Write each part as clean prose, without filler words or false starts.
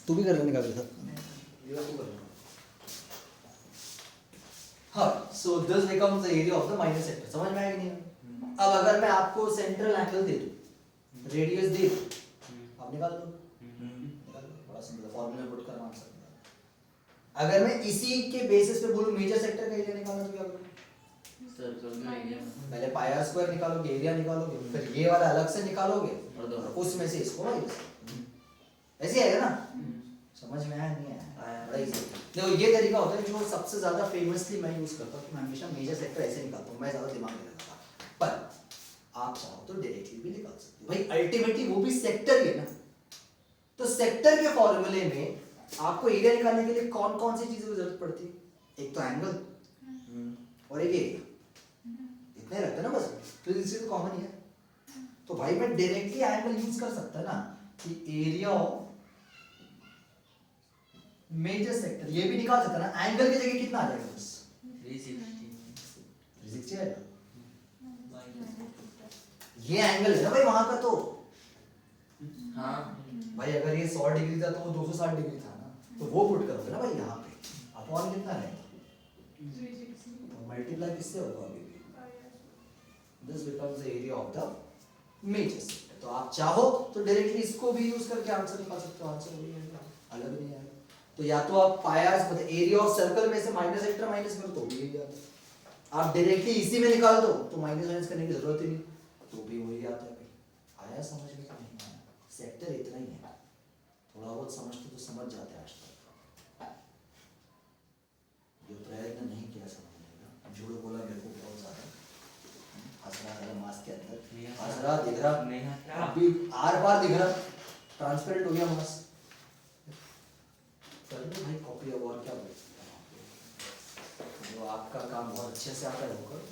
तू भी कर लेने का था ये तू कर लेना। हाँ, so this becomes the area of the minor sector. समझ में आया कि नहीं? अब अगर मैं आपको सेंट्रल एंगल दे दूं, रेडियस दे दूं, आप निकाल लो, बड़ा सिंपल फॉर्मूला पुट करना आंसर निकाल। अगर मैं इसी के बेसिस पे बोलूं मेजर सेक्टर का एरिया निकालना तो क्या करूं? पहले पाई आर स्क्वायर निकालोगे, एरिया निकालोगे, फिर ये वाला अलग से निकालोगे और उसमें से इसको माइनस, ऐसे आएगा ना? समझ में आया नहीं आया? बड़ा इजी। देखो ये तरीका होता है जो सबसे ज्यादा फेमसली मैं यूज करता हूँ कि मैं हमेशा मेजर सेक्टर ऐसे निकालता हूँ, मैं ज्यादा दिमाग नहीं लगाता, पर आप चाहो तो डायरेक्टली भी निकाल सकते हो भाई, अल्टीमेटली वो भी सेक्टर ही है ना। तो सेक्टर के फॉर्मूले में आपको एरिया निकालने के लिए कौन कौन सी चीजों की जरूरत पड़ती है? एक तो एंगल और एक एरिया, इतना ही रहता है ना बस, तो इससे तो कॉमन ही है। तो भाई मैं डायरेक्टली एंगल यूज कर सकता है ना कि एरिया ऑफ मेजर सेक्टर, ये भी निकाल सकता ना, एंगल की जगह कितना आ जाएगा? बस 360 आएगा। ये एंगल है ना भाई वहां का, तो हाँ भाई अगर ये 100 डिग्री था तो वो 260 डिग्री था ना, तो वो पुट करोगे ना भाई यहाँ पे, अपॉन कितना रहेगा? मल्टीप्लाई किससे होगा अभी भी? This becomes the area of the major sector. तो आप चाहो तो डायरेक्टली इसको भी यूज करके आंसर निकाल सकते हो, आंसर वही आएगा, अलग नहीं आएगा। तो या तो आप पाई आर मतलब एरिया ऑफ सर्कल में से माइनस सेक्टर माइनस करो तो भी यही आता है। आप डायरेक्टली इसी में निकाल दो तो माइनस माइनस करने की जरूरत ही नहीं, तो भी वही आता है भाई। आया समझ में? नहीं आया? सेक्टर इतना ही है, थोड़ा बहुत समझते तो समझ जाते हैं आज तक, जो प्रयत्न नहीं किया समझने का, झूठ बोला मेरे को बहुत ज्यादा, हंस रहा है मास्क के अंदर, हंस रहा दिख रहा नहीं, अभी आर पार दिख रहा, ट्रांसपेरेंट हो गया मास्क। कर लो भाई कॉपी, अब और क्या बोल सकते हैं, जो आपका काम बहुत अच्छे से आता है वो करो।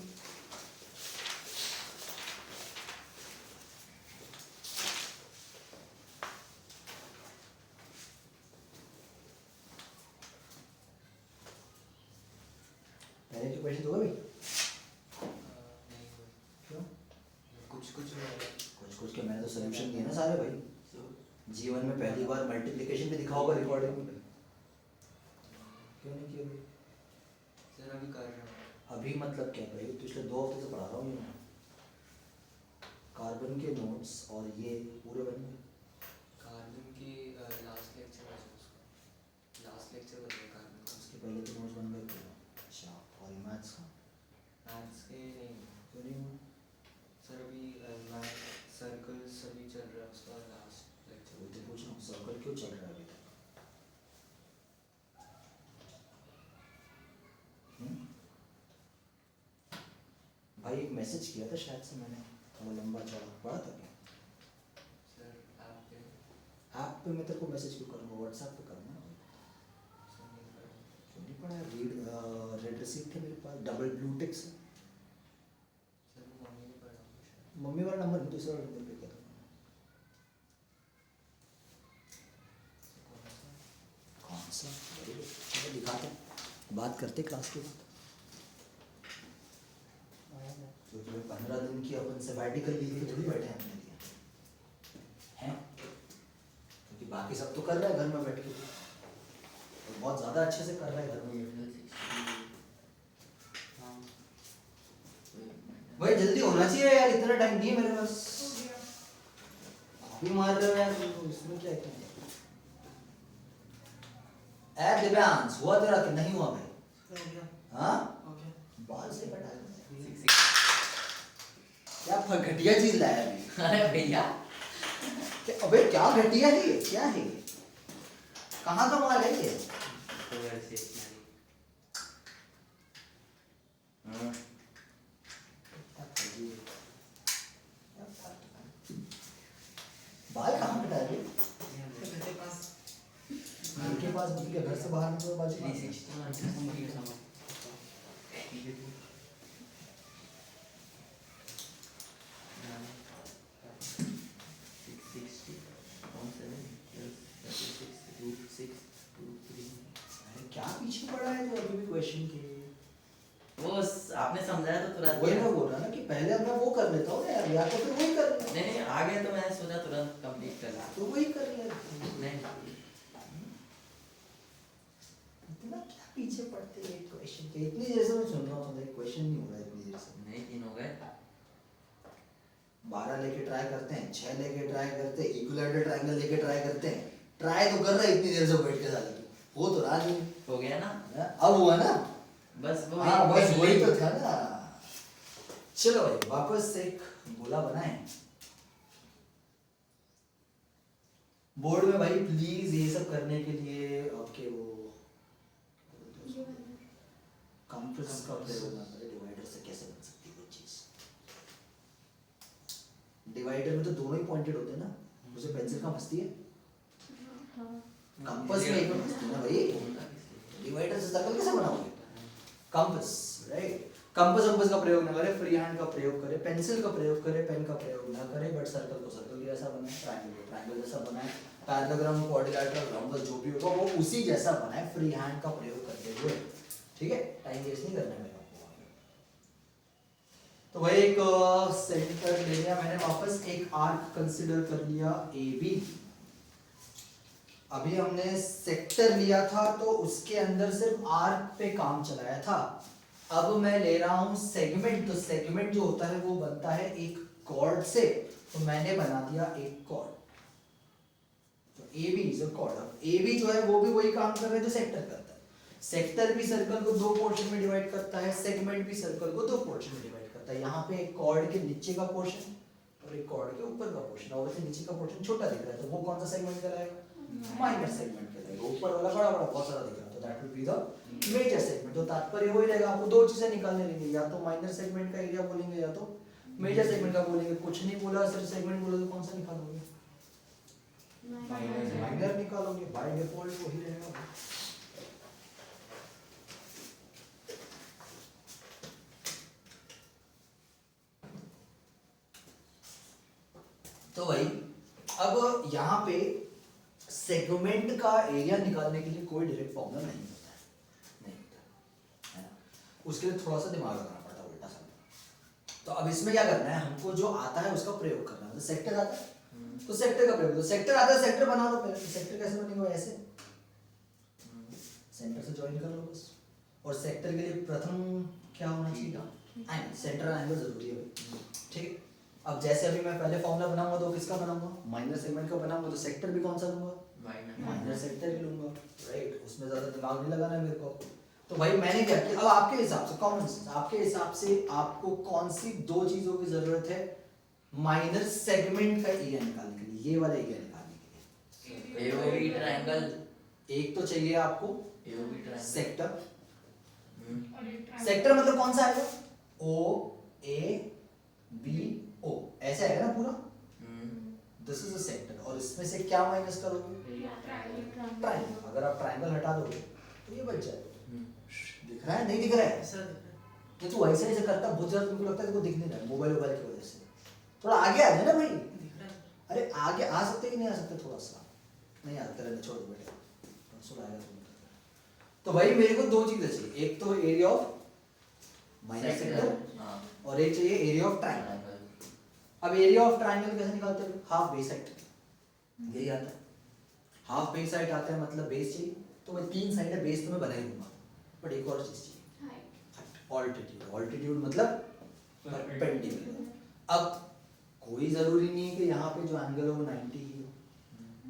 पहले के क्वेश्चन हो गए भाई? क्यों? कुछ के मैंने तो सॉल्यूशन दिए ना सारे भाई। जीवन में पहली बार मल्टीप्लिकेशन भी दिखा होगा रिकॉर्डिंग में, क्यों नहीं किया भाई? सर अभी कर रहा हूँ। अभी मतलब क्या भाई, पिछले 2 हफ्ते से पढ़ा रहा हूँ मैं, कार्बन के नोट्स और ये पूरे बन गए। कार्बन की लास्ट लेक्चर है उसका, लास्ट लेक्चर बन गया कार्बन का। उसके पहले तो नोट्स बन गए थे। अच्छा, और मैथ्स का? मैथ्स के नहीं क्यों नहीं हुआ? सर, अभी मैथ सर्कल्स अभी चल रहा है उसका लास्ट लेक्चर। वही तो पूछ रहा हूँ, सर्कल क्यों चल रहा है अभी तक? भाई एक मैसेज किया था शायद से मैंने, थोड़ा लंबा चौड़ा पढ़ा था क्या? सर ऐप पे मैं तेरे को मैसेज क्यों करूँगा, व्हाट्सएप पे करना। सर नहीं पढ़ा। क्यों नहीं पढ़ा? रेड रिसीप्ट है मेरे पास, डबल ब्लू टिक से। सर वो मम्मी ने पढ़ा होगा शायद। मम्मी वाला नंबर नहीं, दूसरा नंबर पे किया था मैंने। कौन सा? कौन सा? वेरी गुड, चलो दिखाते हैं, बात करते क्लास के बाद। तो जो 15 दिन की अपन सैबैटिकल लीव पे थोड़ी बैठे हैं अपने लिए, हैं? क्योंकि बाकी सब तो कर रहा है घर में बैठ के, और बहुत ज़्यादा अच्छे से कर रहा है घर में बैठ के। भाई जल्दी होना चाहिए यार, इतना टाइम नहीं है मेरे पास। कॉपी मार रहे हो यार, तो इसमें क्या है? ऐप दिव्यांश हुआ तेरा कि नहीं हुआ भाई? हाँ, बाल से कटा दो। क्या घटिया चीज लाया अभी? अरे भैया, अबे क्या घटिया है ये, क्या है ये? कहाँ का माल है ये? बाल कहाँ कटा है? घर के पास मुझे घर से बाहर निकलो बाजू। क्या पीछे पड़ा है जो अभी भी क्वेश्चन के? वो आपने समझाया तो तुरंत। वही मैं बोल रहा ना कि पहले मैं वो कर लेता हूँ ना यार, या तो फिर वही कर ले। नहीं आ गया तो मैंने सोचा तुरंत कंप्लीट कर ला। तो वही कर ले। नहीं पीछे पड़ते हैं क्वेश्चन के, इतनी देर से मैं सुन रहा हूँ, तो क्वेश्चन नहीं हो रहा है इतनी देर से। नहीं 3 हो गए। 12 लेके ट्राई करते हैं, 6 लेके ट्राई करते हैं, इक्विलैटरल ट्रायंगल लेके ट्राई करते हैं। ट्राई तो कर रहा है इतनी देर से बैठ के, साले तू हो तो रहा नहीं। हो गया ना, अब हुआ ना, बस वो हाँ बस एक वही लिंक। तो था ना। चलो भाई वापस एक गोला बनाएं। बोर्ड में भाई प्लीज ये सब करने के लिए आपके वो कंपास का प्रयोग ना करें। डिवाइडर से कैसे बन सकती है वो चीज? डिवाइडर में तो दोनों ही पॉइंटेड होते हैं ना, उसे पेंसिल का मस्ती है। कंपास में एक में मस्ती है ना भाई। डिवाइडर से सर्कल कैसे बनाओगे? Compass, right. कंपास का प्रयोग ना करें, फ्री हैंड का प्रयोग करें, पेंसिल का प्रयोग करें, पेन का प्रयोग ना करें, बट सर्कल को सर्कल जैसा बनाए, ट्रायंगल को ट्रायंगल जैसा बनाए, पैरालेलोग्राम क्वाड्रिलेटरल राउंड जो भी होगा वो उसी जैसा बनाए, फ्री हैंड का प्रयोग करते हुए। ठीक है, टाइम वेस्ट नहीं करना है मेरे को। तो वही एक सेंटर ले लिया मैंने वापस, एक आर्क कंसीडर कर लिया ए बी। अभी हमने सेक्टर लिया था तो उसके अंदर सिर्फ आर्क पे काम चलाया था। अब मैं ले रहा हूं सेगमेंट, तो सेगमेंट जो होता है वो बनता है एक कॉर्ड से, तो मैंने बना दिया एक कॉर्ड। तो A B is a chord. अब ए बी जो है वो भी वही काम कर रहा है जो सेक्टर करता है। सेक्टर भी सर्कल को 2 पोर्शन में डिवाइड करता है, सेगमेंट भी सर्कल को 2 पोर्शन में डिवाइड करता है। यहाँ पे एक कॉर्ड के नीचे का पोर्शन और एक कॉर्ड के ऊपर का पोर्शन। ऑब्वियसली नीचे का पोर्शन छोटा दिख रहा है तो वो कौन सा सेगमेंट कहलाएगा? माइनर सेगमेंट कहलाएगा। ऊपर वाला बड़ा बड़ा बहुत सारा दिख रहा है तो that will be the major segment. तो तात्पर्य वही रहेगा, आपको 2 चीजें निकालने रहेंगी, या तो माइनर सेगमेंट का एरिया बोलेंगे या तो मेजर सेगमेंट का बोलेंगे। कुछ नहीं बोला, सिर्फ सेगमेंट बोला तो कौन सा निकालोगे? माइनर निकालोगे, बाय डिफॉल्ट वही रहेगा। तो भाई अब यहाँ पे सेगमेंट का एरिया निकालने के लिए कोई डायरेक्ट फॉर्मूला नहीं होता है, नहीं होता है ना। उसके लिए थोड़ा सा दिमाग लगाना पड़ता है उल्टा सा। तो अब इसमें क्या करना है, हमको जो आता है उसका प्रयोग करना है। तो सेक्टर आता है तो सेक्टर का प्रयोग, तो सेक्टर आता है सेक्टर बना लो पहले। तो सेक्टर कैसे बनेगा? ऐसे सेंटर से ज्वाइन कर लो बस। और सेक्टर के लिए प्रथम क्या होना चाहिए? एंगल, सेंट्रल एंगल जरूरी है भाई। ठीक है, अब जैसे अभी मैं पहले फॉर्मूला बनाऊंगा तो किसका बनाऊंगा? माइनर सेगमेंट का बनाऊंगा, तो सेक्टर भी कौन सा लूंगा? माइनर सेक्टर ही लूंगा, राइट। उसमें ज्यादा दिमाग नहीं लगाना है मेरे को। तो भाई मैंने क्या किया, अब आपके हिसाब से कॉमन सेंस, आपके हिसाब से आपको कौन सी 2 चीजों की जरूरत है माइनर सेगमेंट का एरिया निकालने के लिए? ये वाला एरिया निकालने के लिए एओबी ट्रायंगल एक तो चाहिए आपको एओबी ट्रायंगल सेक्टर। सेक्टर मतलब कौन सा आएगा? ओ ए बी ओ, ऐसे आएगा ना पूरा। This is a sector. और इसमें से क्या माइनस करोगे? ट्रायंगल। अगर आप ट्रायंगल हटा दोगे तो ये बच जाएगा। दिख रहा है? नहीं दिख रहा है? ऐसा दिख रहा है। कि तू ऐसे ऐसे करता बहुत ज्यादा, तुमको लगता है तुमको दिख नहीं रहा है मोबाइल की वजह से। थोड़ा आगे आ जाए ना भाई। दिख रहा है। अरे आगे आ सकते कि नहीं आ सकते? थोड़ा सा नहीं आ सकते, रहने छोड़ दो बेटे, परसों आएगा तुम। तो भाई मेरे को 2 चीजें चाहिए, एक तो एरिया ऑफ माइनर सेक्टर और एक चाहिए एरिया ऑफ ट्रायंगल। अब एरिया ऑफ ट्रायंगल कैसे निकालते हैं? हाफ बेस साइड, यही आता है। हाफ बेस साइड आता है मतलब बेस चाहिए, तो मैं 3 साइड है, बेस तो मैं बना ही दूंगा, बट एक और चीज चाहिए, ऑल्टीट्यूड। ऑल्टीट्यूड मतलब परपेंडिकुलर। अब कोई जरूरी नहीं है कि यहाँ पे जो एंगल हो वो 90 ही हो,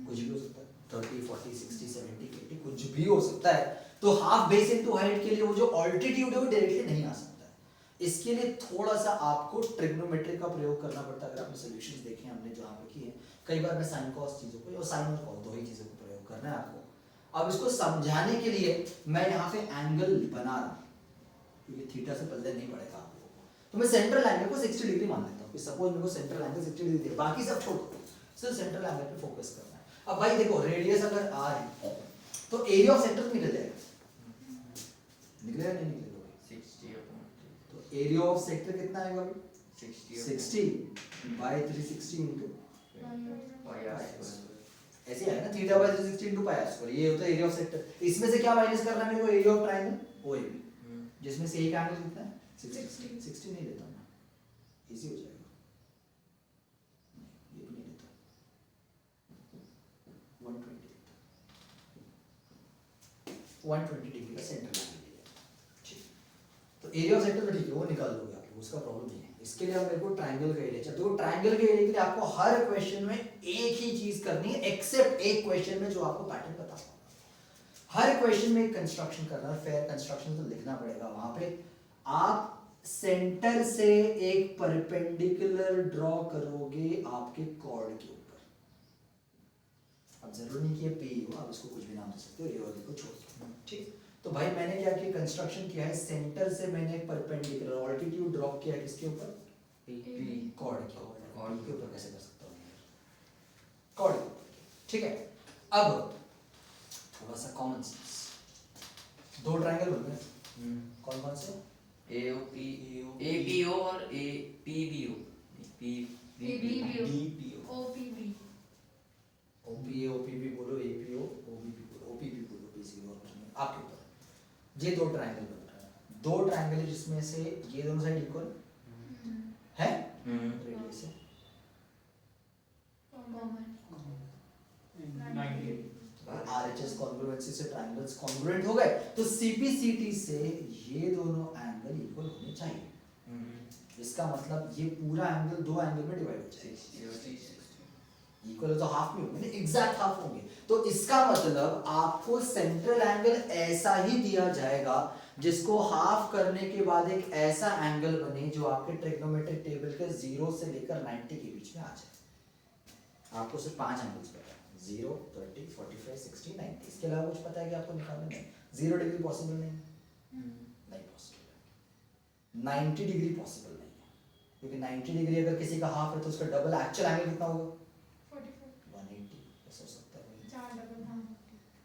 कुछ भी हो सकता है, 30, 40, 60, 70, 80 कुछ भी हो सकता है। तो हाफ बेस इनटू हाइट के लिए वो जो ऑल्टीट्यूड है वो डायरेक्टली नहीं आ सकता है। इसके लिए थोड़ा सा आपको ट्रिग्नोमेट्री का प्रयोग करना पड़ता है। अगर आपने सॉल्यूशंस देखे हैं हमने जहाँ पे किए, कई बार मैं साइन कॉस चीजों को और साइन और कॉस 2 ही चीजों को प्रयोग करना है आपको। अब इसको समझाने के लिए मैं यहाँ पे एंगल बना रहा हूँ, क्योंकि थीटा से पल्ले नहीं पड़ेगा आप लोगों को, तो मैं सेंट्रल एंगल को 60 डिग्री मान लेता हूँ। सपोज मेरे को सेंट्रल एंगल 60 डिग्री है, बाकी सब छोड़ दो, सिर्फ सेंट्रल एंगल पे फोकस करना है। अब भाई देखो, रेडियस अगर r है तो एरिया ऑफ सेक्टर निकल जाएगा, निकलेगा नहीं निकलेगा? 60 तो एरिया ऑफ सेक्टर कितना आएगा अभी? 60 बाय 360 इनटू स्क्वायर। ऐसे आएगा ना, theta by 360 into pi square. ये होता है एरिया ऑफ सेक्टर। इसमें से क्या माइनस करना है मेरे को? एरिया ऑफ ट्रायंगल ओएबी, जिसमें से एक एंगल कितना है? 60 नहीं लेता मैं, इजी हो जाएगा। ये भी नहीं लेता, 120 लेता। 120 डिग्री का सेंटर एंगल ले लिया, ठीक। तो एरिया ऑफ सेक्टर तो ठीक है, वो निकाल लोगे आप लोग, उसका प्रॉब्लम नहीं है। इसके लिए अब मेरे को ट्रायंगल का एरिया चाहिए। तो ट्रायंगल के एरिया के लिए आपको हर क्वेश्चन में एक ही चीज करनी है, एक्सेप्ट एक क्वेश्चन में जो आपको पैटर्न बता पाऊंगा। हर क्वेश्चन में एक कंस्ट्रक्शन करना है, फेयर कंस्ट्रक्शन तो लिखना पड़ेगा वहां पे। आप सेंटर से एक परपेंडिकुलर ड्रॉ करोगे आपके कॉर्ड के ऊपर। अब जरूरी नहीं कि ये पी हो, आप इसको कुछ भी नाम दे सकते हो, ये वाले को छोड़ दो, ठीक। तो भाई मैंने क्या किया, कंस्ट्रक्शन किया है, सेंटर से मैंने एक परपेंडिकुलर ऑल्टीट्यूड ड्रॉप किया है, किसके ऊपर, पी कॉर्ड के ऊपर। कॉर्ड के ऊपर कैसे कर सकता हूँ, कॉर्ड के ऊपर, ठीक है। अब थोड़ा सा कॉमन सेंस, दो ट्रायंगल बन गए, कौन कौन से, AOP APO और APBO OPB OPA OPB बोलो, APO OBB बोलो, OPB बोलो, बेसिकली और कुछ नहीं, आपके ऊपर। ये दो ट्रायंगल बन रहे हैं, दो ट्रायंगल है जिसमें से ये दोनों साइड इक्वल है, रेडियस है RHS कॉन्ग्रुएंसी से ट्रायंगल्स कॉन्ग्रुएंट हो गए, तो CPCT से ये दोनों एंगल इक्वल होने चाहिए। इसका मतलब ये पूरा एंगल दो एंगल में डिवाइड हो जाएगा, इक्वल तो हाफ में होंगे, एग्जैक्ट हाफ होंगे। तो इसका मतलब आपको सेंट्रल एंगल ऐसा ही दिया जाएगा जिसको हाफ करने के बाद एक ऐसा एंगल बने जो आपके ट्रिग्नोमेट्रिक टेबल के 0 से लेकर 90 के बीच में आ जाए। आपको सिर्फ 5 एंगल्स पता है, 0, 30, 45, 60, 90। इसके अलावा कुछ पता है कि आपको निकालना नहीं। 0 डिग्री पॉसिबल नहीं, नहीं पॉसिबल। 90 डिग्री पॉसिबल नहीं है, क्योंकि 90 डिग्री अगर किसी का हाफ है तो उसका डबल एक्चुअल एंगल कितना होगा, 180। ऐसा हो सकता है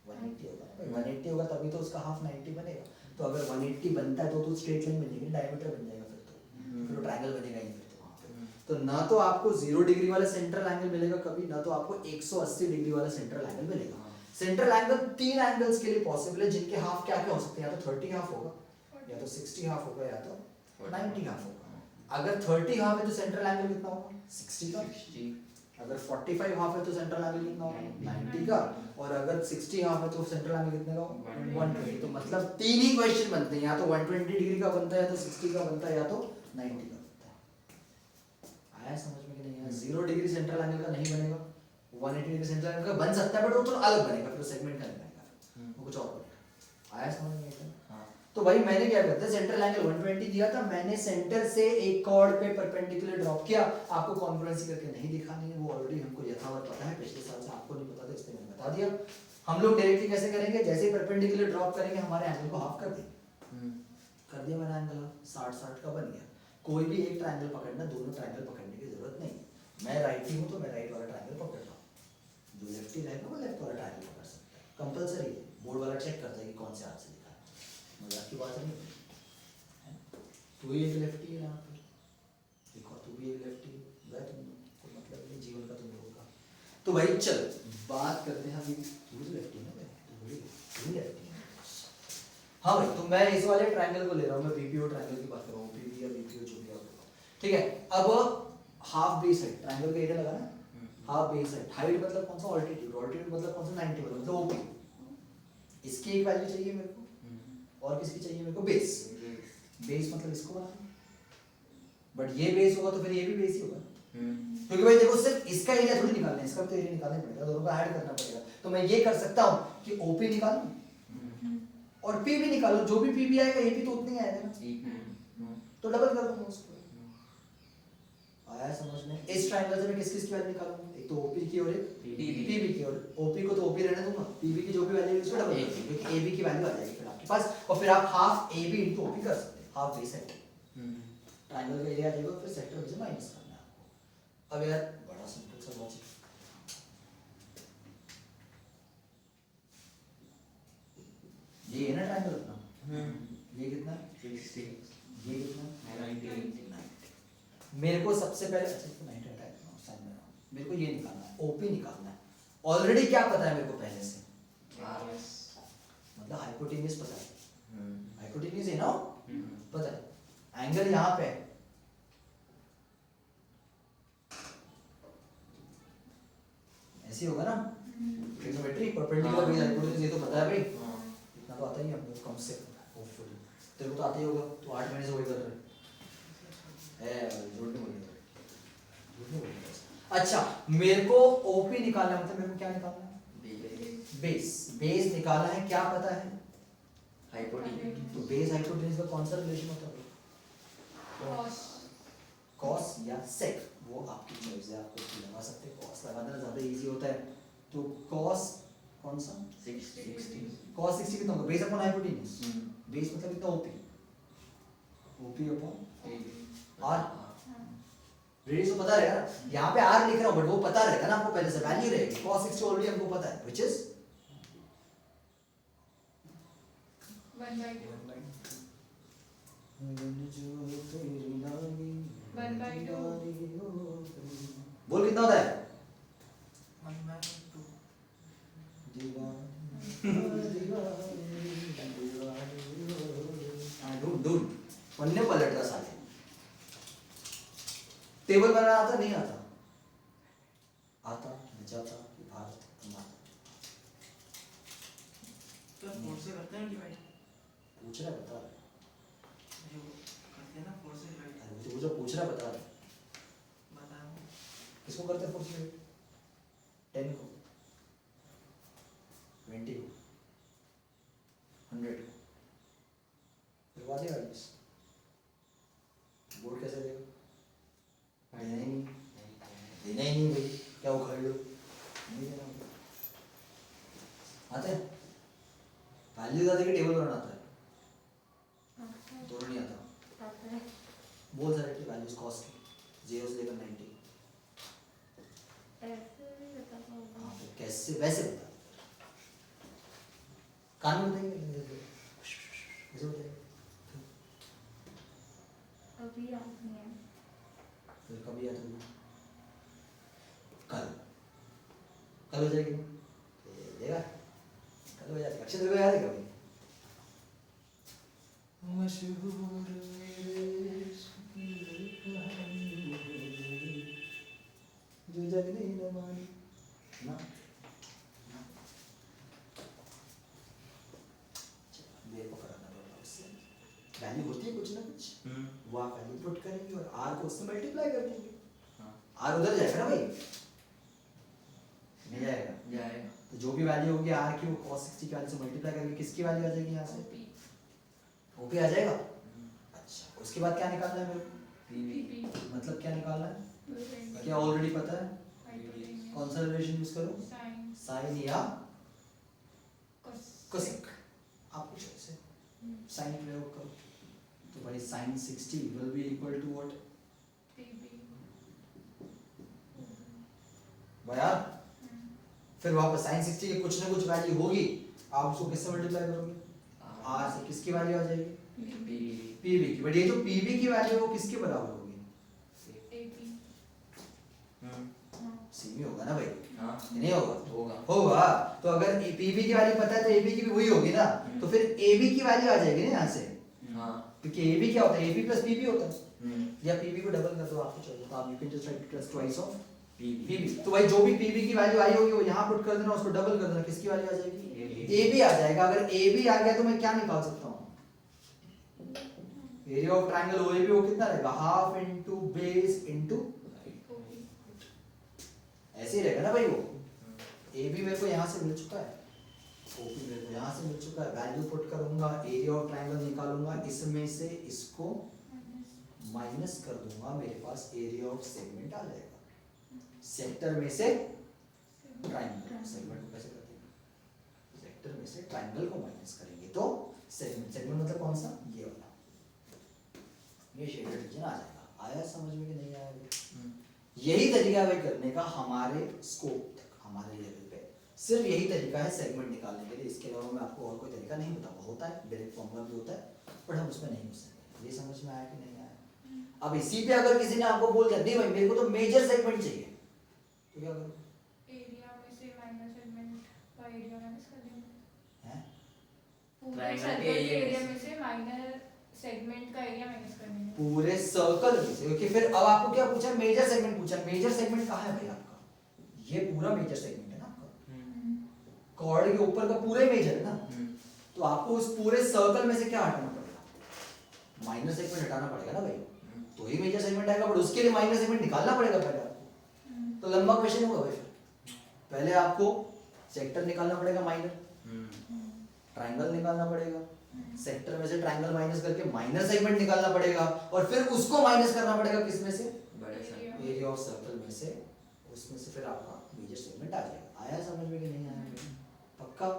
180 होगा, 180 होगा तभी तो उसका हाफ 90 बनेगा। तो अगर 180 बनता है तो स्ट्रेट लाइन बनेगी, डायमीटर बन जाएगा, फिर तो ट्रायंगल बनेगा ही। फिर तो वहाँ पे तो ना तो आपको 0 डिग्री वाला सेंट्रल एंगल मिलेगा कभी, ना तो आपको 180 डिग्री वाला सेंट्रल एंगल मिलेगा। सेंट्रल एंगल 3 एंगल्स के लिए पॉसिबल है, जिनके हाफ क्या क्या हो सकते हैं, या तो 30 हाफ होगा, या तो 60 हाफ होगा, या तो 90 हाफ होगा। अगर 30 हाफ है तो सेंट्रल एंगल कितना होगा, 60 का। अगर 45 हाफ है तो सेंट्रल एंगल कितना होगा, 90 का। और अगर 60 हाफ है तो सेंट्रल एंगल कितने का होगा, 120। तो मतलब 3 ही क्वेश्चन बनते हैं, या तो 120 डिग्री का बनता है, या तो 60 का बनता है, या तो 90 का बनता है। आया समझ में कि नहीं आया? 0 डिग्री सेंट्रल एंगल का नहीं बनेगा, 180 डिग्री सेंट्रल एंगल का बन सकता है, बट वो तो अलग बनेगा, फिर सेगमेंट का नहीं बनेगा, वो कुछ और बनेगा। आया समझ में? तो भाई मैंने क्या करता है, सेंट्रल एंगल 120 दिया था, मैंने सेंटर से एक कॉर्ड पे परपेंडिकुलर ड्रॉप किया। आपको कॉन्ग्रुएंसी करके नहीं दिखानी है, वो ऑलरेडी हमको यथावत पता है, पिछले साल से आपको नहीं पता था, इसलिए मैंने बता दिया। हम लोग डायरेक्टली कैसे करेंगे, जैसे परपेंडिकुलर ड्रॉप करेंगे हमारे एंगल को हाफ कर देंगे। कर दिया मैंने एंगल 60-60 का बन गया। कोई भी एक ट्रायंगल पकड़ना, दोनों ट्रायंगल पकड़ने की जरूरत नहीं। मैं राइटी हूँ तो मैं राइट वाला ट्रायंगल पकड़ रहा हूँ, जो लेफ्टी रहेगा वो लेफ्ट वाला ट्रायंगल पकड़ सकता है। कंपलसरी है, बोर्ड वाला चेक करता है कि कौन से हाथ से लिखा है, मजाक की बात नहीं। तू ही एक लेफ्टी है यहाँ पे, देखो तू भी एक लेफ्टी है, वह तुम कोई मतलब नहीं जीवन का तुम लोगों का। तो भाई चल बात करते हैं अभी, तू भी लेफ्टी है ना भाई, तू भी लेफ्टी है। हाँ भाई, तो मैं इस वाले ट्रायंगल को ले रहा हूँ, मैं बीपीओ ट्रायंगल की बात कर रहा हूँ, ओपीबी या बीपीओ जो भी आप, ठीक है। अब हाफ बेस है, ट्रायंगल का एरिया लगा ना, हाफ बेस है, हाइट मतलब कौन सा, ऑल्टीट्यूड, ऑल्टीट्यूड मतलब कौन सा, 90 मतलब ओपी। इसकी एक वैल्यू चाहिए मेरे को, और किसकी चाहिए मेरे को, बेस। बेस मतलब इसको बनाना, बट ये बेस होगा तो फिर ये भी बेस ही होगा, क्योंकि भाई देखो सिर्फ इसका एरिया थोड़ी निकालना है, इसका तो एरिया निकालना पड़ेगा, दोनों को ऐड करना पड़ेगा। तो मैं ये कर सकता हूँ कि ओपी निकालूं और पी भी निकालूं, जो भी पी भी आएगा एपी तो उतनी आएगा, तो डबल कर दूंगा उसको। आया समझ में? इस ट्रायंगल से मैं किस किस की वैल्यू निकालूंगा, एक तो ओपी की और एक पीबी की। और ओपी को तो ओपी रहने दूंगा, पीबी की जो भी वैल्यू है उसको डबल कर दूंगा, क्योंकि एबी की वैल्यू आ जाएगी फिर आपके पास, और फिर आप हाफ एबी इनटू ओपी कर सकते हैं, हाफ बेस सेक्टर। ट्रायंगल का एरिया देगा, फिर सेक्टर में से माइनस करना है आपको। अब यार बड़ा सिंपल सा लॉजिक, ये है ना ट्रायंगल अपना, ये कितना है, 60, ये कितना है, 90। मेरे को सबसे पहले अच्छा इसको 90 हटा देना, साइन में रहा, मेरे को ये निकालना है, ओपी निकालना है। ऑलरेडी क्या पता है मेरे को पहले से, मतलब हाइपोटेन्यूज पता है, हाइपोटेन्यूज है ना, पता है। एंगल यहाँ पे है, ऐसे होगा ना, ट्रिग्नोमेट्री परपेंडिकुलर बेस हाइपोटेन्यूज, ये तो पता है भाई, इतना तो आता ही है हमको कम से कम होपफुली। तेरे को तो आता ही होगा, तू 8 महीने से वही कर रहा है झूठ नहीं बोलेगा, झूठ नहीं बोलेगा। अच्छा मेरे को ओपी निकालना है, मतलब मेरे को क्या निकालना है? बेस। बेस निकालना है, क्या पता है? हाइपोटेन्यूज। तो बेस हाइपोटेन्यूज का कौन सा रिलेशन होता है? कॉस या सेक, वो आपकी चॉइस है, आपको इसकी लगा सकते हैं। कॉस लगाना ज़्यादा इजी होता है, तो कॉस कौन सा? 60। कॉस 60 कितना होगा? Base upon hypotenuse. बेस मतलब कितना? OP. OP upon R. Radius तो पता रहेगा ना, यहाँ पे आर लिख रहा हूँ बट वो पता रहेगा ना आपको, पहले से वैल्यू रहेगी। कॉस 60 ऑलरेडी हमको पता है, व्हिच इज 1/2 बोल कितना होता है? 1/2 ढूंढ ढूंढ पन्ने पलट रहा साले। टेबल बनाना आता नहीं आता? आता जाता कि भारत तो फोर्स से करते हैं डिवाइड, पूछ रहा है, बता रहा जो करते हैं ना फोर्स से डिवाइड। है। तो जो पूछ रहा है बता रहा है। बताओ किसको करते हैं फोर्स डिवाइड? 10 को, 20 को, 100 को। फिर वो आ जाएगा वैल्यूज। बोर्ड कैसे देगा? देना ही नहीं, देना ही नहीं भाई, क्या उखाड़ लो, नहीं देना। आते हैं वैल्यूज आते कि टेबल बनाना आता है? दोनों नहीं आता। बोल डायरेक्टली वैल्यूज कॉस्ट की 0 से लेकर 90। हाँ तो कैसे वैसे बता, कान में बताएंगे कैसे बताएंगे? फिर कभी याद होगी? कल कल हो जाएगी, देगा कल हो जाएगी। अक्षय तेरे को याद है कभी? मशहूर मेरे जो जग नहीं न मानी ना, बेवकूफ करना पड़ेगा उससे। वैल्यू होती है कुछ ना कुछ, वो आप वैल्यू पुट करेंगे और आर को उससे मल्टीप्लाई कर देंगे। आर उधर जाएगा ना भाई, नहीं जाएगा? जाएगा। तो जो भी वैल्यू होगी आर की, वो cos 60 की वैल्यू से मल्टीप्लाई करके किसकी वैल्यू आ जाएगी? यहाँ से ओपी आ जाएगा। अच्छा उसके बाद क्या निकालना है मेरे को? मतलब क्या निकालना है? क्या ऑलरेडी पता है? कौन सा रिलेशन यूज करो? साइन या कोसेक, आपको चॉइस है। साइन प्रयोग करो तो भाई sin 60 will be equal to what? भैया फिर वहां पर साइन 60 की कुछ ना कुछ वैल्यू होगी, आप उसको किससे मल्टीप्लाई करोगे? आर से। किसकी वैल्यू आ जाएगी? पीवी की। बट ये जो पीवी की वैल्यू है वो किसके बराबर होगी? सेम ही होगा ना भाई, हाँ नहीं होगा? होगा। होगा। तो अगर पीवी की वैल्यू पता है तो एबी की भी वही होगी ना, तो फिर एबी की वैल्यू आ जाएगी ना यहाँ से, हाँ क्योंकि एबी क्या होता है? एबी प्लस पीबी होता है। या पीबी को डबल कर दो, आपकी चॉइस है, तो आप you can just write plus twice of PB. तो भाई जो भी पीबी की वैल्यू आई होगी वो यहाँ पुट कर देना, उसको डबल कर देना, किसकी वैल्यू आ जाएगी? एबी आ जाएगा। अगर एबी आ गया तो मैं क्या निकाल सकता हूँ? एरिया ऑफ ट्रायंगल ओएबी वो कितना रहेगा? हाफ इनटू बेस इनटू, ऐसे ही रहेगा ना भाई। वो AB मेरे को यहाँ से मिल चुका है, OP मेरे को यहाँ से मिल चुका है। वैल्यू पुट करूंगा, एरिया ऑफ ट्रायंगल निकालूंगा, इसमें से इसको माइनस कर दूंगा, मेरे पास एरिया ऑफ सेगमेंट आ जाएगा। सेक्टर में से ट्रायंगल, सेगमेंट को कैसे करते हैं? सेक्टर में से ट्रायंगल को माइनस करेंगे तो सेगमेंट। सेगमेंट मतलब कौन सा? ये वाला, ये शेडेड रीजन आ जाएगा। आया समझ में कि नहीं आया? यही तरीका है करने का हमारे स्कोप तक, हमारे लेवल पे सिर्फ यही तरीका है सेगमेंट निकालने के लिए। इसके अलावा मैं आपको और कोई तरीका नहीं बताऊंगा। होता है डायरेक्ट फॉर्मूला भी होता है, पर हम उसमें नहीं घुस सकते। ये समझ में आया कि नहीं आया? अब इसी पे अगर किसी ने आपको बोल दिया नहीं भाई मेरे को तो मेजर सेगमेंट चाहिए, तो क्या करोगे? एरिया में से माइनस सेगमेंट का एरिया माइनस कर देंगे। हैं? पूरे Triangle सर्कल के के area एरिया में से माइनर सेगमेंट का एरिया माइनस कर देंगे। पूरे सर्कल में से। ओके फिर अब आपको क्या पूछा? मेजर सेगमेंट पूछा। मेजर सेगमेंट कहाँ है भाई आपका? ये पूरा मेजर सेगमेंट है ना आपका, कॉर्ड के ऊपर का पूरा ही मेजर है ना। तो आपको उस पूरे सर्कल में से क्या हटाना पड़ेगा? माइनर सेगमेंट हटाना पड़ेगा ना भाई, तो ही मेजर सेगमेंट आएगा, बट उसके लिए माइनर सेगमेंट निकालना पड़ेगा पहले आपको। तो लंबा क्वेश्चन होगा भाई, पहले आपको सेक्टर निकालना पड़ेगा माइनर, ट्रायंगल निकालना पड़ेगा, सेक्टर में से ट्रायंगल माइनस करके माइनर सेगमेंट निकालना पड़ेगा, और फिर उसको माइनस करना पड़ेगा किसमें से? बड़े सर्कल एरिया ऑफ सर्कल में से, उसमें से फिर आपका मेजर सेगमेंट आ जाएगा। आया समझ में कि नहीं आया? पक्का?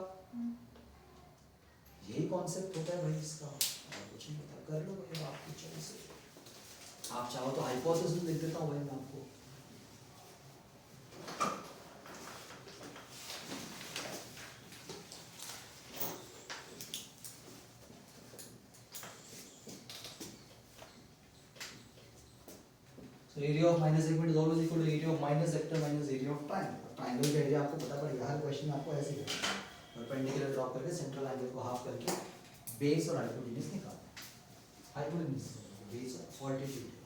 यही कॉन्सेप्ट होता है भाई इसका, और कुछ नहीं पता, कर लो भाई आपकी चॉइस है। आप चाहो तो हाइपोथेसिस लिख देता हूँ भाई मैं आपको। So area of minor segment is always equal to area of minor sector minus area of triangle. Triangle का एरिया आपको पता पड़ेगा, हर क्वेश्चन में आपको ऐसे ही परपेंडिकुलर ड्रॉ करके सेंट्रल एंगल को हाफ करके बेस और हाइपोटेन्यूज निकालना है। हाइपोटेन्यूज बेस और अल्टीट्यूड निकालना।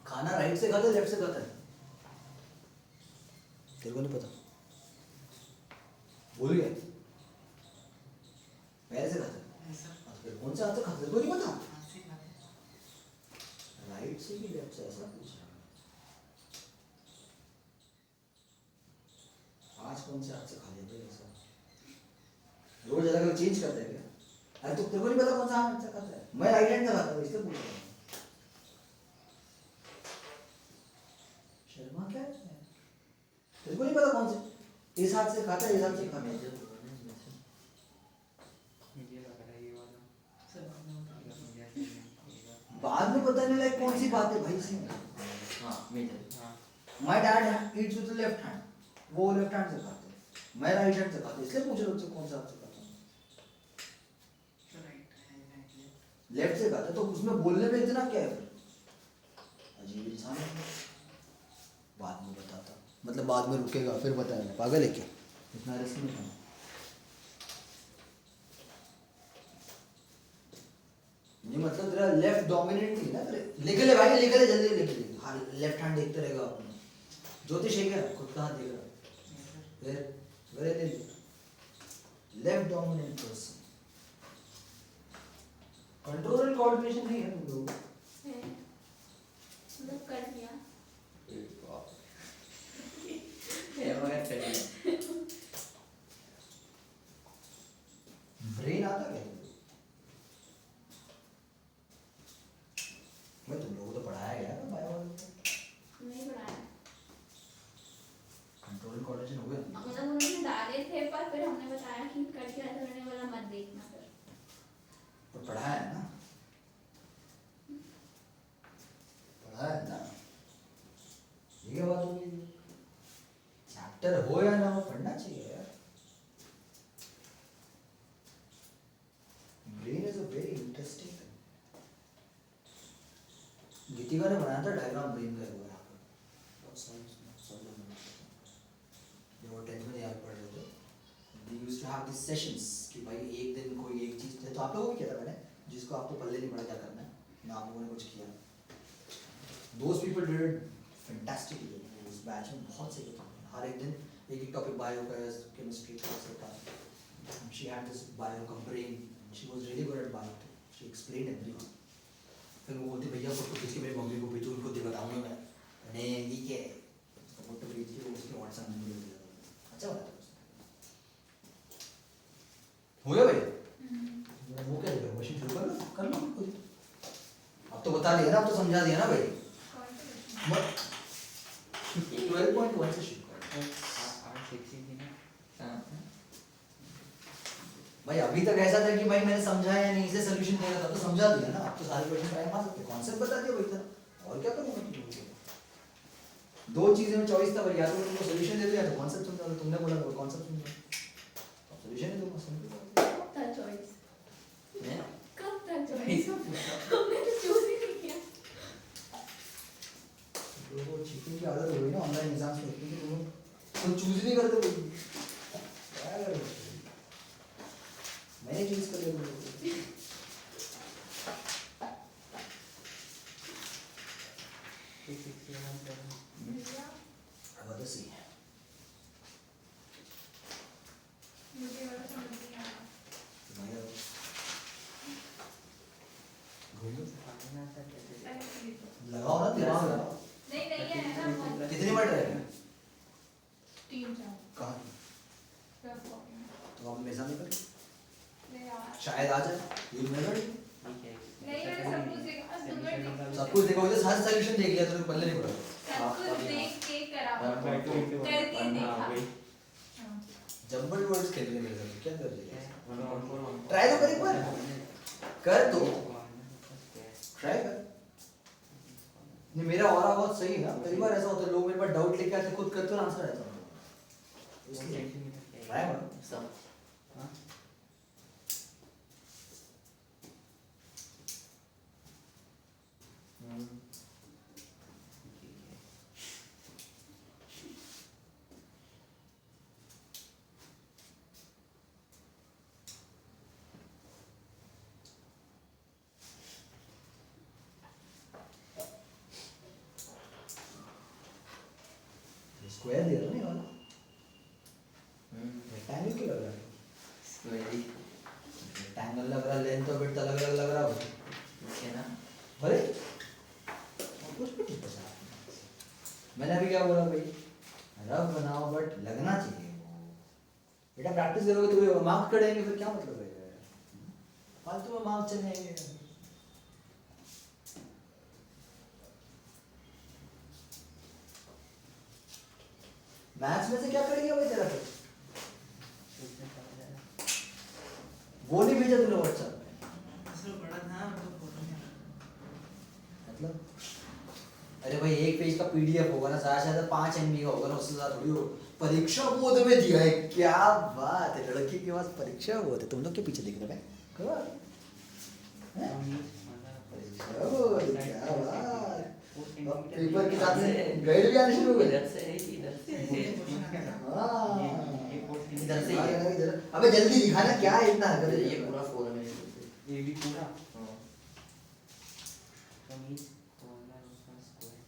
खाना राइट से खाता है लेफ्ट से खाता है? तेरे को नहीं पता? भूल गया? पैर से खाता है? ऐसा फिर कौन से हाथ से खाता है? तेरे को नहीं पता? हाथ से खाते हैं। राइट से कि लेफ्ट से, ऐसा पूछ रहा हूं। आज कौन से हाथ से खा लेते हैं ऐसा? रोज अलग अलग चेंज करते हैं क्या? अरे तो तेरे को नहीं पता कौन सा हाथ से खाता है? मैं राइट हैंड से खाता हूँ, इसलिए पूछ रहा हूँ। शर्मा क्या है? तेरे को नहीं पता कौन से इस हाथ से खाता है, इस हाथ से खाता है? मेजर दोनों है इसमें से। ये लग रहा है ये वाला सर बाद में बता दो। बाद में पता नहीं लगे कौन सी बात है भाई इसमें। हाँ मेजर। हाँ my dad Yeats with left hand, वो लेफ्ट हैंड से खाते हैं, मैं राइट हैंड से खाता हूं, इसलिए पूछ रहा हूं उससे कौन सा हाथ से खाता हूं। सर राइट है राइट लेफ्ट। लेफ्ट से खाता है, तो उसमें बोलने में इतना क्या है फिर? अजीब इंसान है। बाद में बताता, मतलब बाद में रुकेगा फिर बताएगा, पागल है क्या? इतना रिस्क नहीं करना। ये मतलब तेरा लेफ्ट डोमिनेंट नहीं ना, लिख ले भाई, लिख ले जल्दी लिख ले। हाँ लेफ्ट हैंड देखते रहेगा अपना। ज्योतिष है क्या? खुद का हाथ देख रहा है फिर? Very left dominant person. Control and coordination नहीं है तुम लोगों को। मतलब कर दिया। ये मगर चलिए। ब्रेन आता क्या तुमको? मैं तुम लोगों को तो पढ़ाया गया ना बायोलॉजी में। नहीं पढ़ाया। कंट्रोल एंड कोऑर्डिनेशन हो गया। मतलब उन्होंने डाले थे पर फिर हमने बताया कि कट गया तो उन्होंने बोला मत देखना फिर। तो पढ़ाया है ना, पढ़ाया है ना, ये क्या बात होगी? चैप्टर हो या ना हो पढ़ना चाहिए यार। Brain is a very interesting thing. Geetika ने बनाया था डायग्राम ब्रेन का हुआ यहाँ पर, बहुत सब लोग बनाते थे जब वो 10th में याद पढ़ रहे थे। We used to have these sessions कि भाई एक दिन कोई एक चीज़ थे, तो आप लोगों को किया था मैंने, जिसको आपको पल्ले नहीं पड़ा क्या करना है, ना आप लोगों ने कुछ किया। Those people did it fantastically। उस बैच में बहुत से लोग थे, हर एक दिन एक एक टॉपिक बायो का, केमिस्ट्री का था। She had this bio का brain, she was really good at bio, she explained everything। फिर वो बोलती भैया फोटो खींच के मेरी मम्मी को भेजो, उनको दे बताऊंगा मैं। नहीं ये क्या है, फोटो भेज के उसके व्हाट्सएप नंबर दे दिया। अच्छा बना था उसने। हो गया भाई? वो क्या है, मशीन शुरू कर लो खुद। अब तो बता दिया ना, अब तो समझा दिया ना भाई। कौन सा क्वेश्चन? 12.1 से शुरू कर। आठ सिक्सटी थी ना। हाँ भाई अभी तक ऐसा था कि भाई मैंने समझाया नहीं, इसे सॉल्यूशन देना था, तो समझा दिया ना। अब तो सारे क्वेश्चन टाइम आ सकते, कॉन्सेप्ट बता दिया भाई था, और क्या करूंगा तुम लोगों को? दो चीजें में चॉइस था भाई, या तो तुमको सॉल्यूशन दे दो या तो कॉन्सेप्ट समझा दो। तुमने बोला कॉन्सेप्ट समझा, अब सॉल्यूशन ही दूंगा, सिंपल बात है। कब था चॉइस? हैं? कब था चॉइस? हमने तो चूज ही नहीं किया। लोगों को चीटिंग की आदत हो गई ना ऑनलाइन एग्जाम्स में, क्योंकि लोग तो चूज नहीं करते कोई। क्या करें? नई चीज कर ले अब तो सही है मुझे वाला समझ नहीं आया। मैं घूमो लगाओ ना दिमाग लगाओ नहीं नहीं है ना बहुत। कितनी मिनट रह गए 3-4 कहाँ सब कॉपी में। तो आप मेरे सामने कर नहीं यार शायद आ जाए ये मेथड नहीं मैंने सब कुछ देखा तुम्हें सब कुछ देखो इधर हर सॉल्यूशन देख लिया तो बल्ले नहीं पड़ा सब कुछ देख के करा करके देखा हाँ। जंबल वर्ड्स खेल रहे मेरे साथ क्या कर रही है ट्राई ट्राई तो कर एक बार कर तो ट्राई कर नहीं मेरा और बहुत सही है ना कई बार ऐसा होता है लोग मेरे पास डाउट लेके आते खुद करते और आंसर रहता है इसलिए ट्राई करो सब स्क्वायर दिया था ना ये वाला रेक्टेंगल क्यों लग रहा है स्क्वायर रेक्टेंगल लग रहा लेंथ और विड्थ अलग अलग लग रहा है ओके ना अरे और कुछ भी नहीं पता मैंने अभी क्या बोला भाई रफ बनाओ बट लगना चाहिए वो बेटा प्रैक्टिस करोगे तो मार्क्स कटेंगे फिर क्या मतलब है फालतू में मार्क्स चले जाएंगे मैथ्स में से क्या करेंगे भाई तेरा फिर वो नहीं भेजा तूने व्हाट्सएप पे असर बड़ा था तो फोटो में मतलब अरे भाई एक पेज का पीडीएफ होगा ना ज्यादा से ज्यादा 5 MB का होगा ना उससे ज्यादा थोड़ी हो परीक्षा बोर्ड में दिया है क्या बात है लड़की के पास परीक्षा बोर्ड है तुम लोग के पीछे देख रहे हो परीक्षा बोर्ड क्या बात अब पेपर के साथ में गाइड भी आने शुरू हो गए इधर से इधर से हाँ इधर से ये अबे जल्दी दिखाना क्या है इतना हरकत ये पूरा 4 मिनट ये भी पूरा हां कमीज कॉर्नर उसका स्क्वायर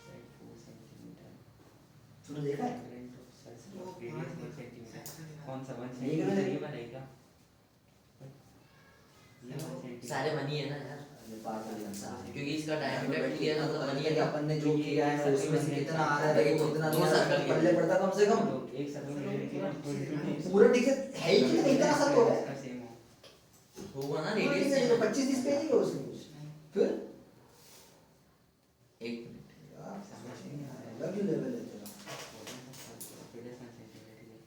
साइड 4 सेंटीमीटर तूने देखा है लेंथ ऑफ सर्कल वो रेडियस 1 सेंटीमीटर कौन सा 1 ये कितना सेंटीमीटर ये वाला है क्या ये 1 सेंटीमीटर सारे बनी है ना यार पार्ट वाली आंसर क्योंकि इसका डायमीटर क्लियर है तो बनी है कि अपन ने जो किया है उसमें से कितना आ रहा है कितना दो सर्कल पल्ले पड़ता कम से कम एक सर्कल में पूरा ठीक है कि नहीं इतना सा तो है सेम हो होगा ना पूरा ठीक रेडियस है 25-30 पेज ही है उसमें कुछ फिर एक मिनट यार समझ नहीं आ रहा अलग ही लेवल है तेरा रेडियस 1 सेंटीमीटर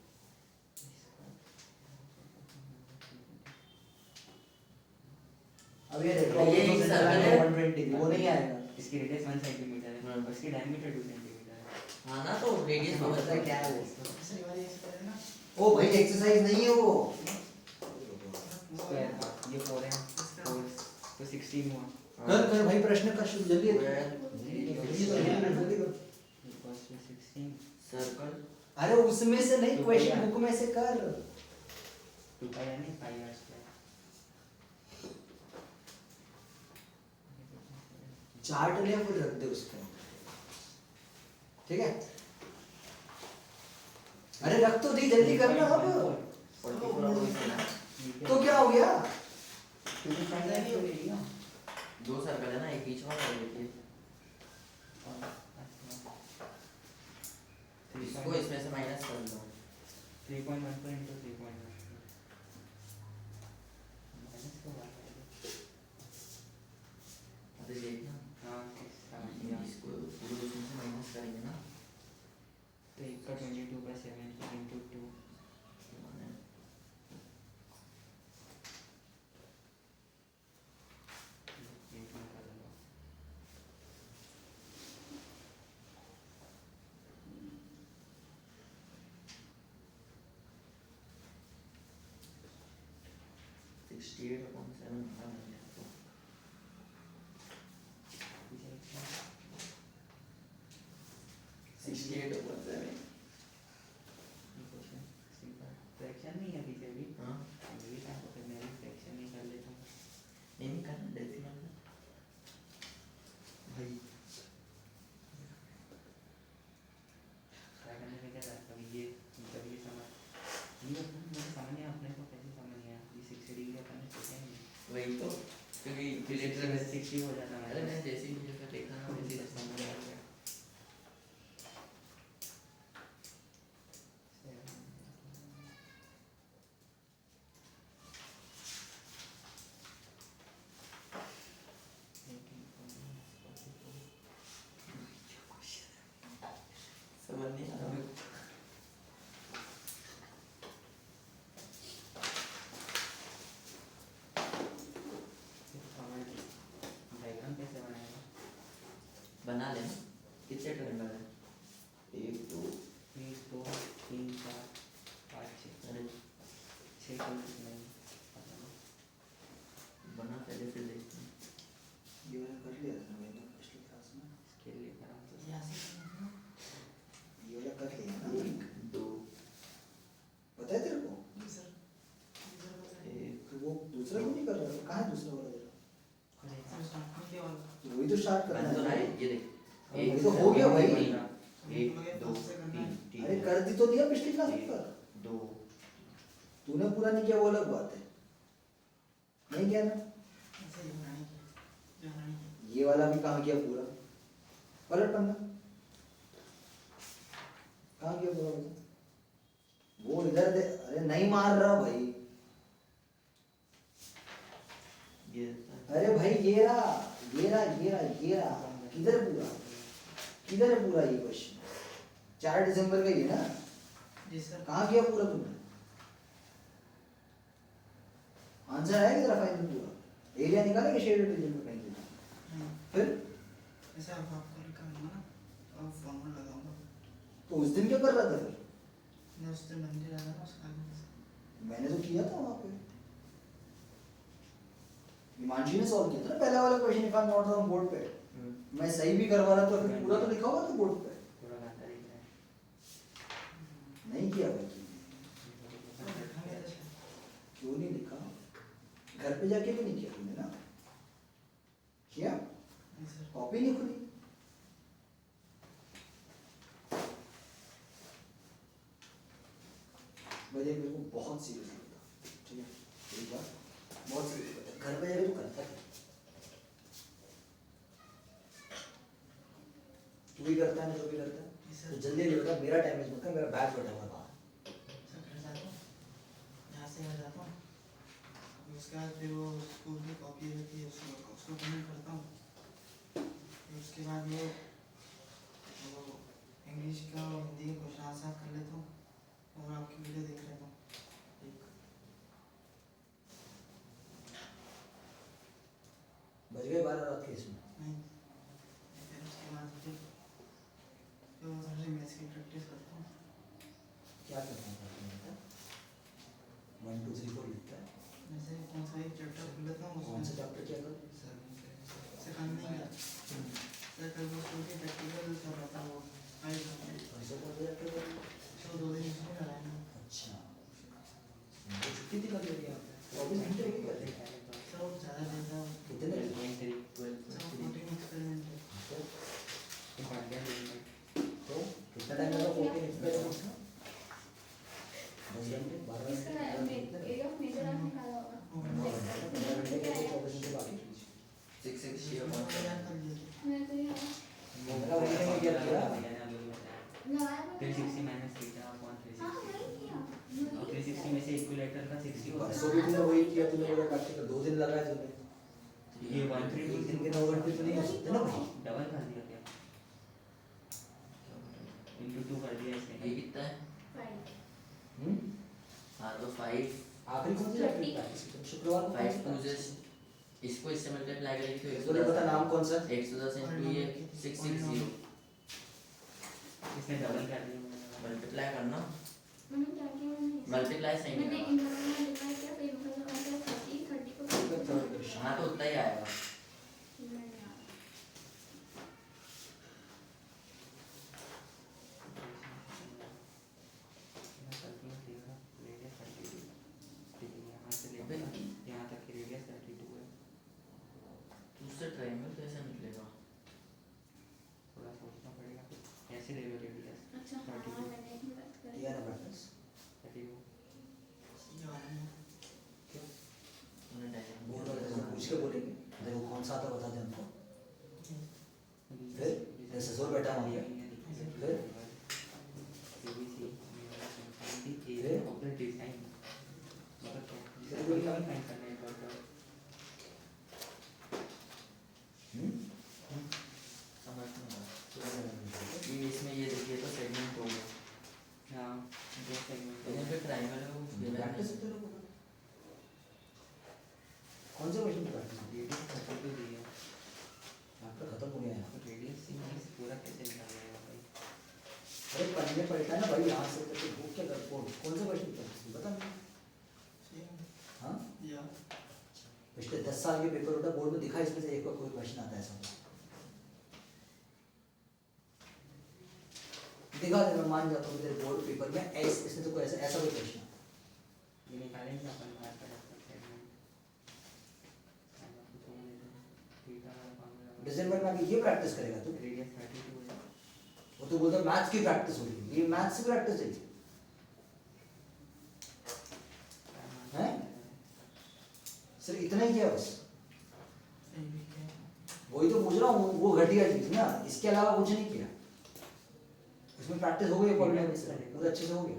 अब ये देखो ये एक सर्कल है 120 वो नहीं आएगा इसकी रेडियस 1 सेंटीमीटर है और इसकी डायमीटर 2 सेंटीमीटर है हां ना तो रेडियस समझ समझता क्या है वो दूसरी वाली इस पर है ना ओ भाई एक्सरसाइज नहीं है वो स्क्वायर का ये 4 है 4 तो 16 हुआ कर कर भाई प्रश्न का शुरू जल्दी Square. equals to 16 सर्कल अरे उसमें से नहीं क्वेश्चन बुक में से कर 2 पाई यानी 5 r स्क्वायर चार्ट ले फिर रख दे उसको ठीक है अरे रख तो दी जल्दी करना अब 44 और वही ना तो क्या हो गया क्योंकि फायदा नहीं हो गया दो सर्कल है ना एक बीच में और एक ये। इसको इसमें से माइनस कर दो 3.14 into 3.1 माइनस को बाहर अरे देखना हाँ इसको पूरे उसमें से माइनस करेंगे ना तो एक का 22/7 into 2 फ्रैक्शन नहीं है पीछे भी हाँ भी था तो फिर मैं भी फ्रैक्शन ही कर लेता हूँ। नहीं करना डेसिमल का भाई ट्राई करने में क्या था कभी ये समझ नहीं अपना मुझे समझ नहीं अपने को कैसे समझ नहीं आया ये 60 डिग्री अपन ने सोचा ही नहीं। वही तो क्योंकि इक्विलेटरल में 60 हो जाता अरे मैं जैसे ही वीडियो पे देखा ना वैसे ही समझ आ गया। समझ नहीं आ रहा मेरे को। डायग्राम कैसे बनाएगा? बना लेना कितने टर्न बना 1 2 1 2 3 4 5 6 अरे 6 कलर नहीं पता नहीं बना पहले फिर देखते हैं। ये वाला कर लिया था मैंने पिछली क्लास में। स्केल लेकर हम तो यहाँ से करना है ना? ये वाला कर लिया ना 1 2 पता है तेरे को? जी सर बताइए। 1 तो वो दूसरा क्यों नहीं कर रहा है? कहाँ है दूसरा वाला तेरा? सर स्टार्ट किया वाला तो वही तो स्टार्ट करना बन तो रहा है। है ये देख वही तो हो गया भाई। 1 2 3 अरे कर दी तो दिया पिछली क्लास में कर। 2 तूने पूरा नहीं किया वो अलग बात है। नहीं किया ना? ऐसे ही बनाने की जो बनाने की ये वाला भी कहाँ किया पूरा? पलट पन्ना। कहाँ किया पूरा बता? वो इधर दे। अरे नहीं मार रहा भाई। ये अरे भाई ये रहा ये रहा ये रहा ये रहा। किधर पूरा? किधर है पूरा ये क्वेश्चन? 4 दिसंबर का ये ना? जी सर कहाँ किया पूरा तुमने? आंसर आया कि तेरा फाइनल पूरा? एरिया निकाला कि शेडेड रीजन में कहीं देना? नहीं फिर ऐसे आप आपको निकालूंगा ना और फॉर्मूला लगाऊंगा। तो उस दिन क्या कर रहा था फिर? मैं उस दिन मंदिर आया ना उसका आगे से मैंने तो किया था वहाँ पे। हिमांशी ने सॉल्व किया था ना पहला वाला question if I am not on board पे। मैं सही भी करवा रहा तो फिर पूरा तो लिखा हुआ था बोर्ड पे। पूरा गाता दिख रहा है। नहीं किया भाई तुमने। सर दिखाने तो सर क्यों नहीं लिखा? घर पे जाके भी नहीं किया तुमने ना? किया? नहीं सर कॉपी नहीं खुली? भाई देख, मेरे को बहुत सीरियस लगता है, ठीक है एक बार बहुत सीरियस लगता है। घर पे जाके तो करता है तू भी करता है ना जो भी करता है जी सर तो जल्दी नहीं बता। मेरा टाइम मत कर। मेरा बैग बैठा हुआ है बाहर। सर घर जाता हूँ यहाँ से घर जाता हूँ फिर उसके बाद फिर वो स्कूल की कॉपी रहती है उसको कमेंट करता हूँ फिर उसके बाद वो इंग्लिश का और हिंदी के क्वेश्चन आंसर कर लेता हूँ और आपकी वीडियो देख लेता हूँ एक बज गए 12 रात के इसमें। नहीं फिर उसके बाद फिर वो थोड़ी मैथ्स की प्रैक्टिस करता हूँ क्या करना है? 1 2 3 4 लिखता है। जैसे कौन सा एक चैप्टर खुल लेता हूँ कौन सा उसमें चैप्टर क्या कर? सेकंड नहीं है सर कल वो स्कूल के प्रैक्टिकल कर रहा था वो फाइल करने ऐसा कौन सा चैप्टर कर? तो 2 दिन उसमें कराया ना अच्छा वो छुट्टी थी कल मेरी यहाँ पे 24 घंटे की करते हैं। सर वो ज़्यादा देता है कितने? एलिमेंट्री 12 सर वो 14 एक्सपेरिमेंट है तो बढ़ गया लेकिन तो कितना टाइम लगा 14 एक्सपेरिमेंट्स में? 10 घंटे 12 इसका घंटे एरिया ऑफ मेजर आप निकाला होगा। 15 घंटे के 24 घंटे बाकी थे। 6 6 ये उसमें कौन सा याद कर लिए थे मैं तो यहाँ मेरा वही में क्या किया? मैंने अभी बताया लगाया था। 360 माइनस थीटा अपॉन हाँ 360 वही किया। और 360 में से इक्विलेटर का 60 होता परसों भी है। तूने वही किया। तूने बोला काटने का 2 दिन लगाए तूने। ये 1 3 एक दिन के 9 घंटे तो नहीं हो सकते ना भाई। डबल कर दिया क्या इंटू 2 कर दिया इसने ये कितना है? फाइव हाँ तो 5 आखिरी कौन सी चैप्टर की प्रैक्टिस की? शुक्रवार को 5 2 से इसको इससे मल्टीप्लाई करेंगे तो इसको नहीं पता नाम कौन सा? 110 into ये 660 इसने डबल कर दिया मल्टीप्लाई करना मैंने क्या किया मैंने मल्टीप्लाई सही मैंने नहीं इन दोनों में डिवाइड किया फिर मतलब आंसर 30 को होगा। हाँ तो उतना ही आएगा। यहाँ से तो डिजाइन मतलब क्या तेरे जिसे को कोई क्या- कमी फाइंड करना है तो समझ में आ रहा है। ये इसमें ये देखिए तो सेगमेंट हो गया। हाँ दो सेगमेंट लेकिन फिर ट्रायंगल का कुछ given प्रैक्टिस नहीं। तेरे को कौन से क्वेश्चन की प्रैक्टिस रेडियस 32 दी है आपका खत्म हो गया है रेडियस से पूरा कैसे निकालेगा भाई अरे पढ़ने पड़ता है ना भाई यहाँ से करके बुक क्या कर कौन से क्वेश्चन की प्रैक्टिस बता मुझे। सेम हाँ या पिछले 10 साल के पेपर होता बोर्ड में दिखा इसमें से एक बार कोई क्वेश्चन आता है ऐसा दिखा दे मैं मान जाता हूँ तेरे बोर्ड पेपर में ऐसे इसमें तो कोई ऐसा कोई क्वेश्चन ये निकालेंगे अपन बाहर का सेगमेंट आपको तो थीटा वाला फॉर्मूला दिसंबर में आके ये प्रैक्टिस करेगा तू रेडियस 32 है वो तो बोलता मैथ्स की प्रैक्टिस हो रही है ये मैथ्स की प्रैक्टिस है हैं? सिर्फ इतना ही किया बस सही भी क्या वही तो पूछ रहा हूँ वो घटिया चीज ना इसके अलावा कुछ नहीं किया इसमें प्रैक्टिस हो गई पॉलिनोमियल से पूरा अच्छे से हो गया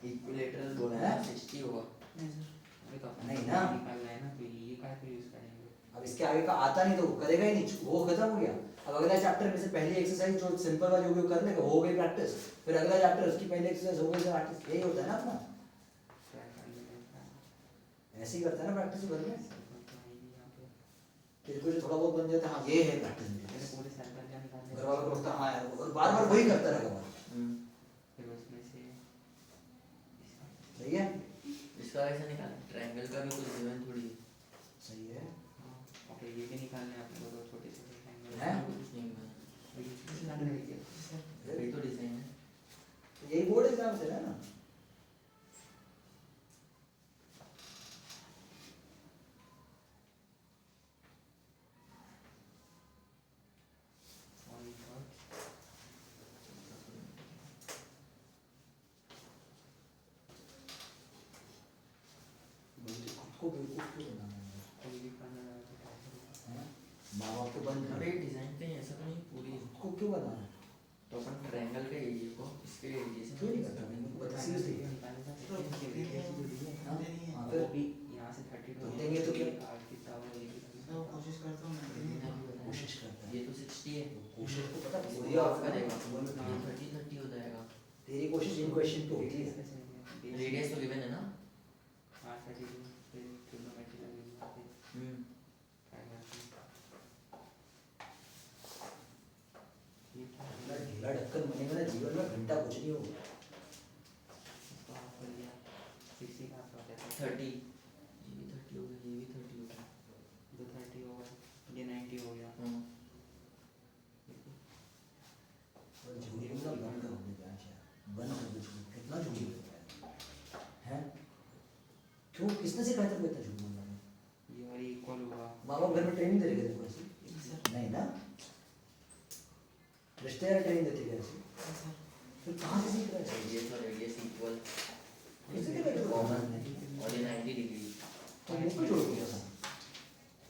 इक्विलेटरल बोला है? है 60 होगा। नहीं सर अरे तो अपन नहीं को ना। निकालना है ना तो ये काय पे यूज करेंगे अब इसके आगे का आता नहीं तो वो करेगा ही नहीं वो खत्म हो गया अब अगला चैप्टर में से पहली एक्सरसाइज जो सिंपल वाली होगी वो कर लेगा हो गई प्रैक्टिस फिर अगला चैप्टर उसकी पहली एक्सरसाइज हो गई प्रैक्टिस यही होता है ना अपना क्या करना है ऐसे ही करता है ना प्रैक्टिस घर में सर्कल तो आएगी यहाँ पे तेरे को जो थोड़ा बहुत बन जाता है हाँ ये है प्रैक्टिस मेरे पूरे सर्कल का निकालने घर वालों को लगता है हाँ यार और बार बार वही करता रहेगा फिर उसमें से इसका सही है इसका कैसे निकालें? ट्रायंगल का भी कुछ given थोड़ी है। सही है हाँ ओके ये भी निकालने हैं अपने को दो छोटे छोटे ट्रायंगल हैं? कुछ नहीं given। ये किस लग रही है सर वही तो डिजाइन है। तो यही बोर्ड एग्जाम से है ना और एक और मुझे खुद को बेवकूफ क्यों बनाना है कोई भी करना है हैं? माँ बाप को बंद अबे कर डिजाइन कहीं ऐसा तो नहीं पूरी खुद को क्यों बनाना है तो अपन ट्रायंगल के एरिया को इसके एरिया से क्यों नहीं करता मैंने को बता सीरियसली निकालने का तो सेकंड के रेडियस जो दी है हाँ नहीं है हाँ वो फिर भी यहाँ से 32 तो देंगे तो क्या? आठ की पावर ये भी मैं वो कोशिश करता हूँ मैं नहीं कोशिश करता है ये तो 60 है। कोशिश को पता इसको बोलिए ऑफ आप करेगा करेगा ये 30 हो जाएगा। तेरी कोशिश इन क्वेश्चन पे होती है रेडियस तो गिवन है ना। हाँ 32 फिर ट्रिग्नोमेट्री लगेगी वहाँ पे क्या करते हैं ये क्या अपना ढीला ढक्कन बनेगा ना जीवन में घंटा कुछ नहीं होगा इसको ऑफ कर दिया 60 का आपका क्या 30 ये भी 30 हो गया ये भी 30 हो गया। दो 30 होगा ये 90 हो गया हाँ और झूठी ना बंद कर दे जान शायद बंद कर दे झूठ कितना झूठी बोलता है हैं क्यों किसने सिखाया तेरे को इतना झूठ बोलना ये वाली इक्वल होगा माँ बाप घर में ट्रेनिंग दे रहे तेरे को ऐसी सर नहीं ना रिश्तेदार ट्रेनिंग देते क्या ऐसी सर फिर कहाँ से सीख रहा है रेडियस और रेडियस इक्वल किसने क्या कहते कॉमन हो और ये 90 डिग्री। तो ये क्यों छोड़ दिया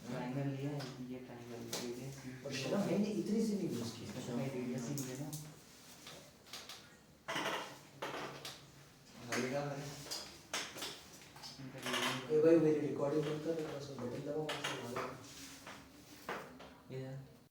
ट्रायंगल लिया है ये ट्रायंगल रेडियस और शर्म है नहीं इतनी सी नहीं यूज की इसका तो भाई रेडियस ही नहीं है ना लगेगा भाई। इनका radius ए भाई मेरी रिकॉर्डिंग बंद कर बस बटन दबाओ वहाँ से भागो। इधर